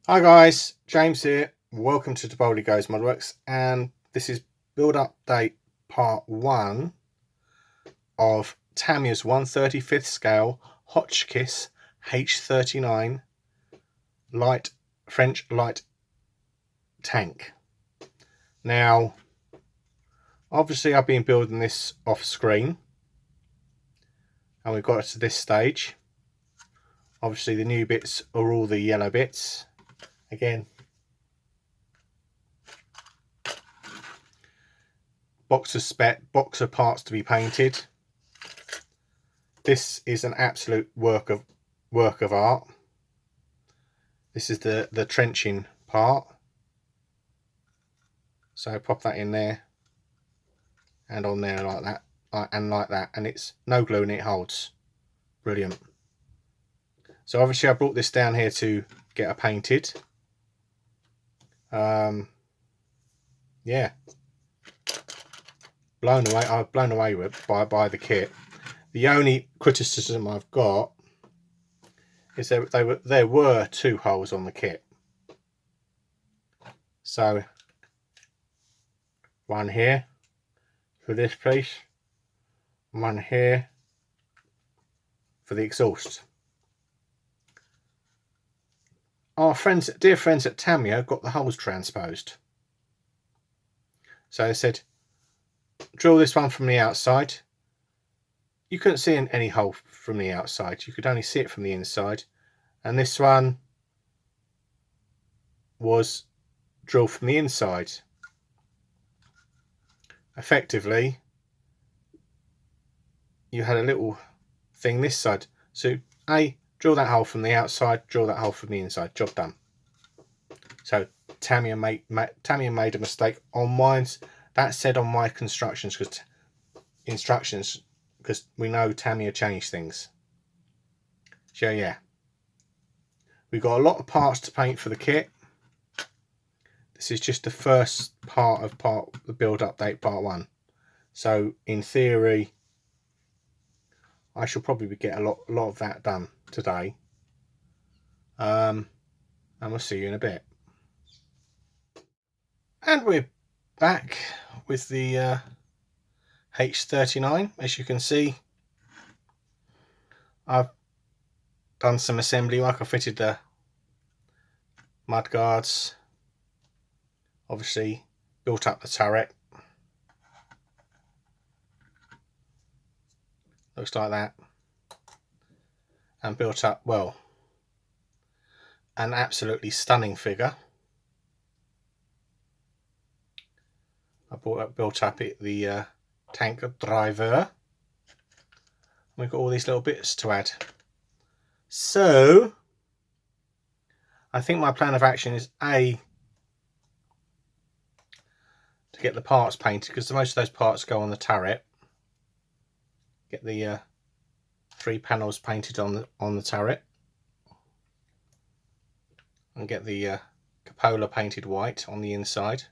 Hi guys, James here. Welcome to Toboldi Goes Modworks, and this is build update part 1 of Tamiya's 1/35th scale Hotchkiss H39 light French light tank. Now, obviously I've been building this off screen and we've got to this stage. Obviously the new bits are all the yellow bits. Again, box of parts to be painted. This is an absolute work of art. This is the trenching part. So pop that in there and on there like that and like that, and it's no glue and it holds. Brilliant. So obviously I brought this down here to get it painted. Yeah, I've blown away with by the kit. The only criticism I've got is that there were 2 holes on the kit. So one here for this piece, one here for the exhaust. Our dear friends at Tamiya got the holes transposed. So they said, drill this one from the outside. You couldn't see any hole from the outside, you could only see it from the inside. And this one was drilled from the inside. Effectively, you had a little thing this side. So drill that hole from the outside, drill that hole from the inside, job done. So Tamiya made a mistake on mine's. That said on my instructions, because we know Tamiya changed things. So yeah, we've got a lot of parts to paint for the kit. This is just the first part of the build update part 1. So in theory, I shall probably get a lot of that done today. And we'll see you in a bit. And we're back with the H39. As you can see, I've done some assembly work. I fitted the mud guards, obviously built up the turret. Looks like that. And built up, well, an absolutely stunning figure. I built up the tank driver. We've got all these little bits to add. So I think my plan of action is to get the parts painted, because most of those parts go on the turret. Get the 3 panels painted on the turret, and get the cupola painted white on the inside.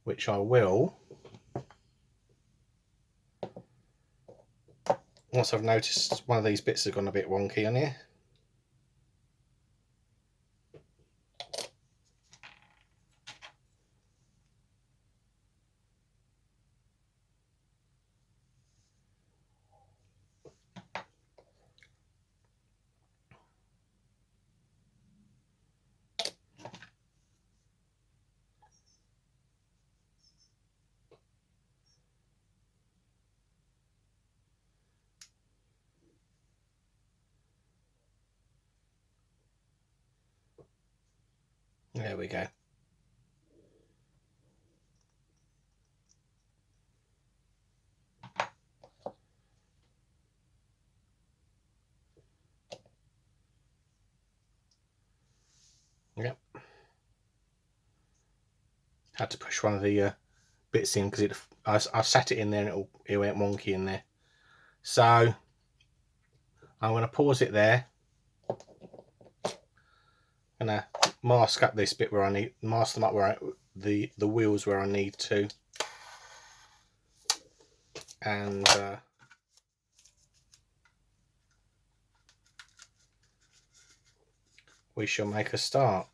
Which I will once I've noticed one of these bits has gone a bit wonky on here. There we go. Yep. Had to push one of the bits in because I sat it in there and it went wonky in there. So I'm going to pause it there. I'm going to mask up this bit where I need, the wheels where I need to. and we shall make a start.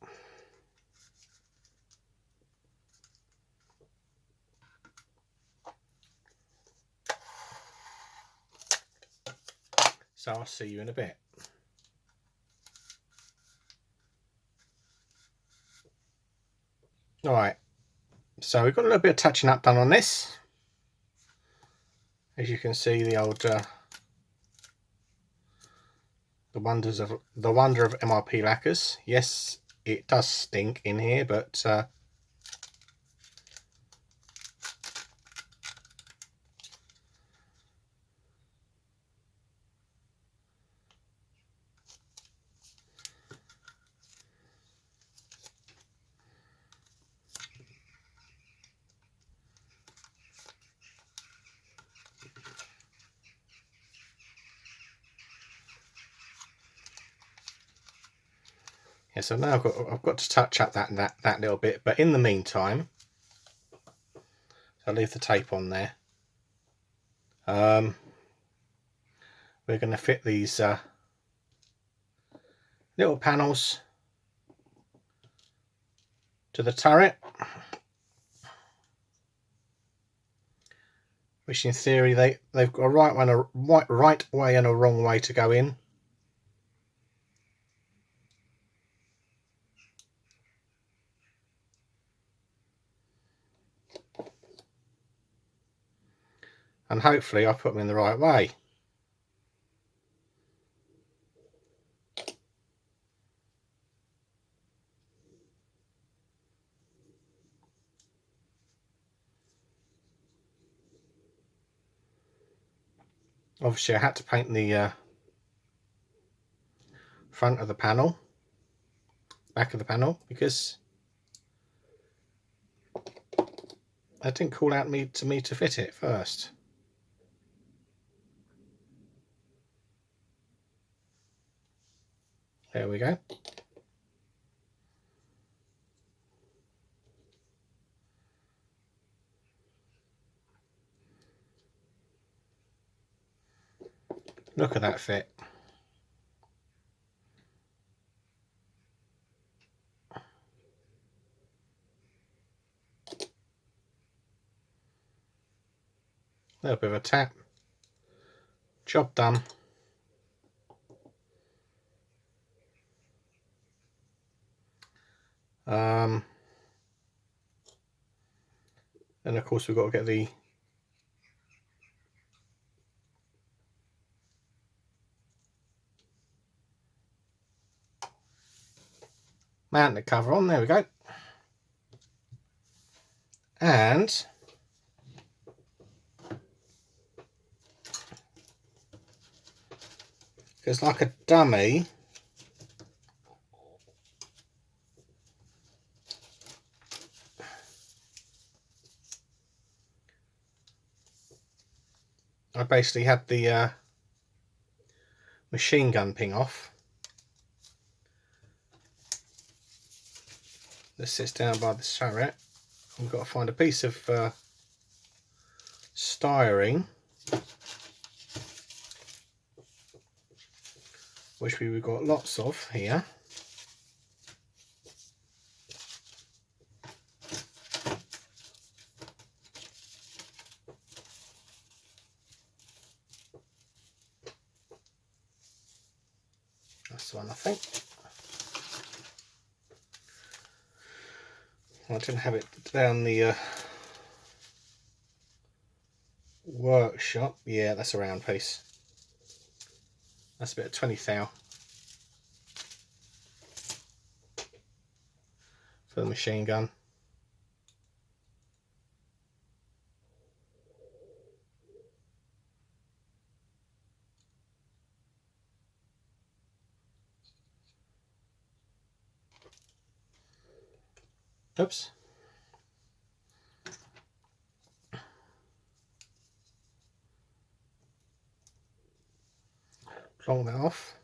So I'll see you in a bit. Alright, so we've got a little bit of touching up done on this. As you can see, the old the wonder of MRP lacquers. Yes, it does stink in here, but yeah, so now I've got to touch up that little bit, but in the meantime, I'll leave the tape on there. We're going to fit these little panels to the turret, which in theory they've got a right way and a wrong way to go in. And hopefully I put them in the right way. Obviously I had to paint the front of the panel, back of the panel, because it didn't call out to me to fit it first. There we go. Look at that fit. A little bit of a tap. Job done. And of course we've got to get the magnet cover on. There we go. And it's like a dummy. I basically had the machine gun ping off that sits down by the turret. We've got to find a piece of styrene, which we've got lots of here. That's the one, I think. I didn't have it down the workshop. Yeah, that's a round piece. That's a bit of 20 thou for the machine gun. Oops. Plonk that off.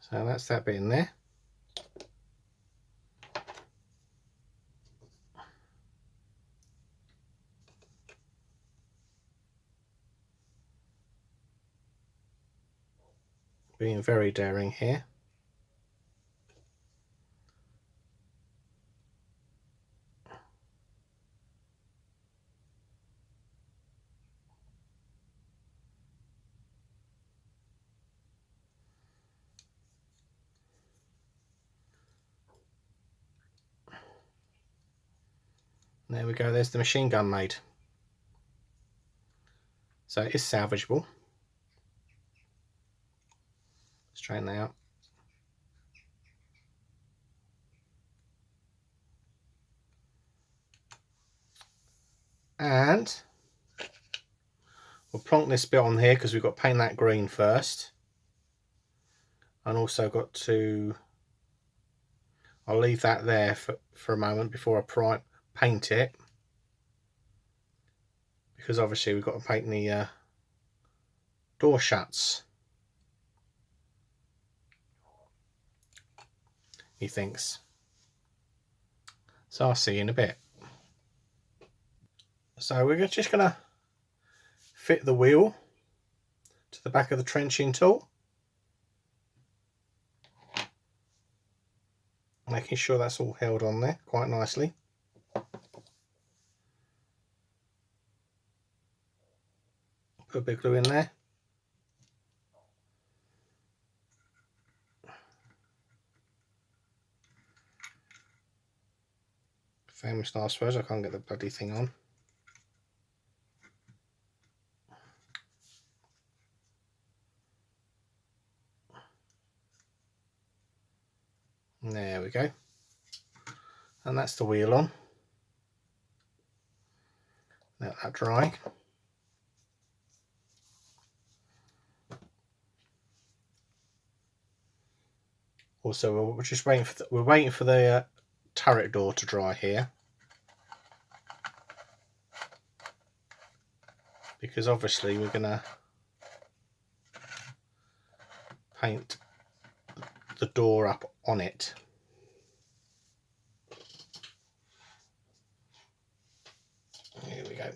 So that's that bit in there. Being very daring here. There we go, there's the machine gun made. So it is salvageable. Straighten that out. And we'll plonk this bit on here because we've got to paint that green first. And also got to, I'll leave that there for a moment before I paint it. Because obviously we've got to paint the door shuts. He thinks. So I'll see you in a bit. So we're just going to fit the wheel to the back of the trenching tool. Making sure that's all held on there quite nicely. Put a bit of glue in there. Famous last words, I can't get the bloody thing on. There we go. And that's the wheel on. Let that dry. Also, we're just waiting for the turret door to dry here, because obviously we're gonna paint the door up on it. Here we go.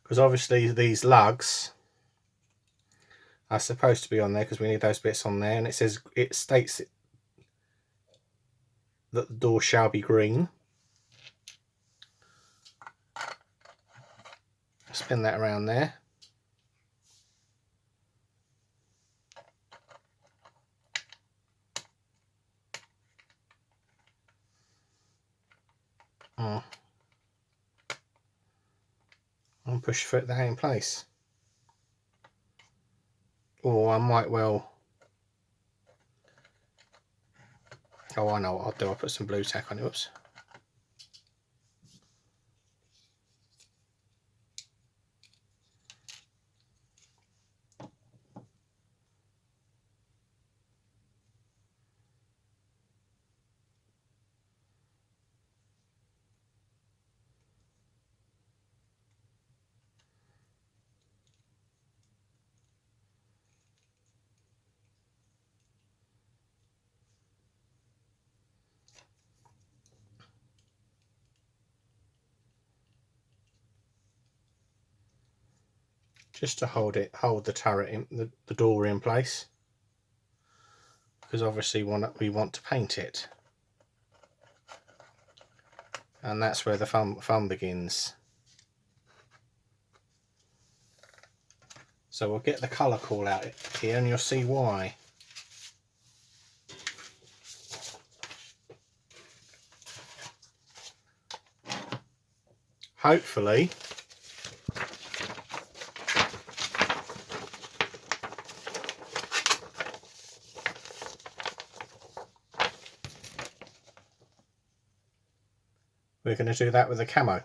Because obviously these lugs are supposed to be on there because we need those bits on there, and it states that the door shall be green. Spin that around there. And push that in place. Or I might well, oh, I know what I'll do, I'll put some blue tack on it. Oops. Just to hold the turret in the door in place, because obviously we want to paint it, and that's where the fun begins. So we'll get the colour call out here and you'll see why. Hopefully we're going to do that with the camo.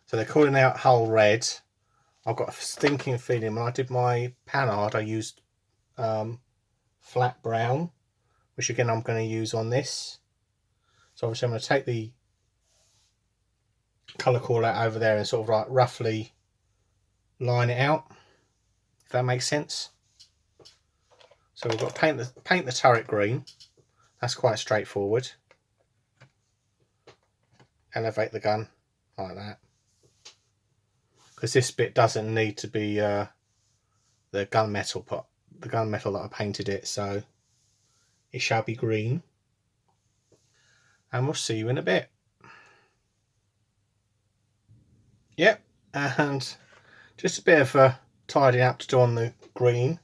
So they're calling out hull red. I've got a stinking feeling when I did my panhard I used flat brown, which again I'm going to use on this. So obviously I'm going to take the colour call out over there and sort of like roughly line it out, if that makes sense. So we've got to paint the turret green. That's quite straightforward. Elevate the gun like that, because this bit doesn't need to be the gunmetal that I painted it, so it shall be green. And we'll see you in a bit. Yep, and just a bit of a tidying up to do on the green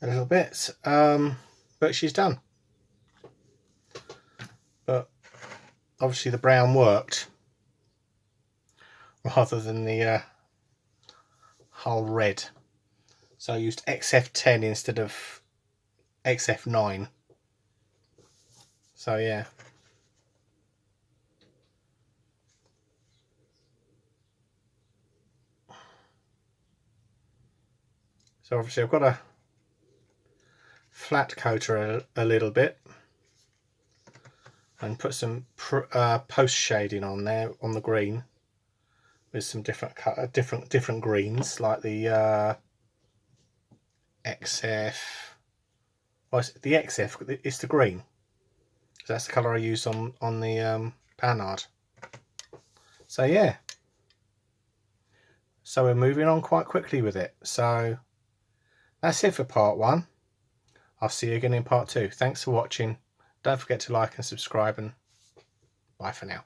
a little bit, but she's done. But obviously the brown worked rather than the whole red, so I used XF10 instead of XF9. So yeah. So obviously I've got to flat coat her a little bit and put some post shading on there on the green with some different greens, like the XF. Well, the XF, it's the green. So that's the colour I used on the panhard. So yeah. So we're moving on quite quickly with it. So that's it for part 1. I'll see you again in part 2. Thanks for watching. Don't forget to like and subscribe, and bye for now.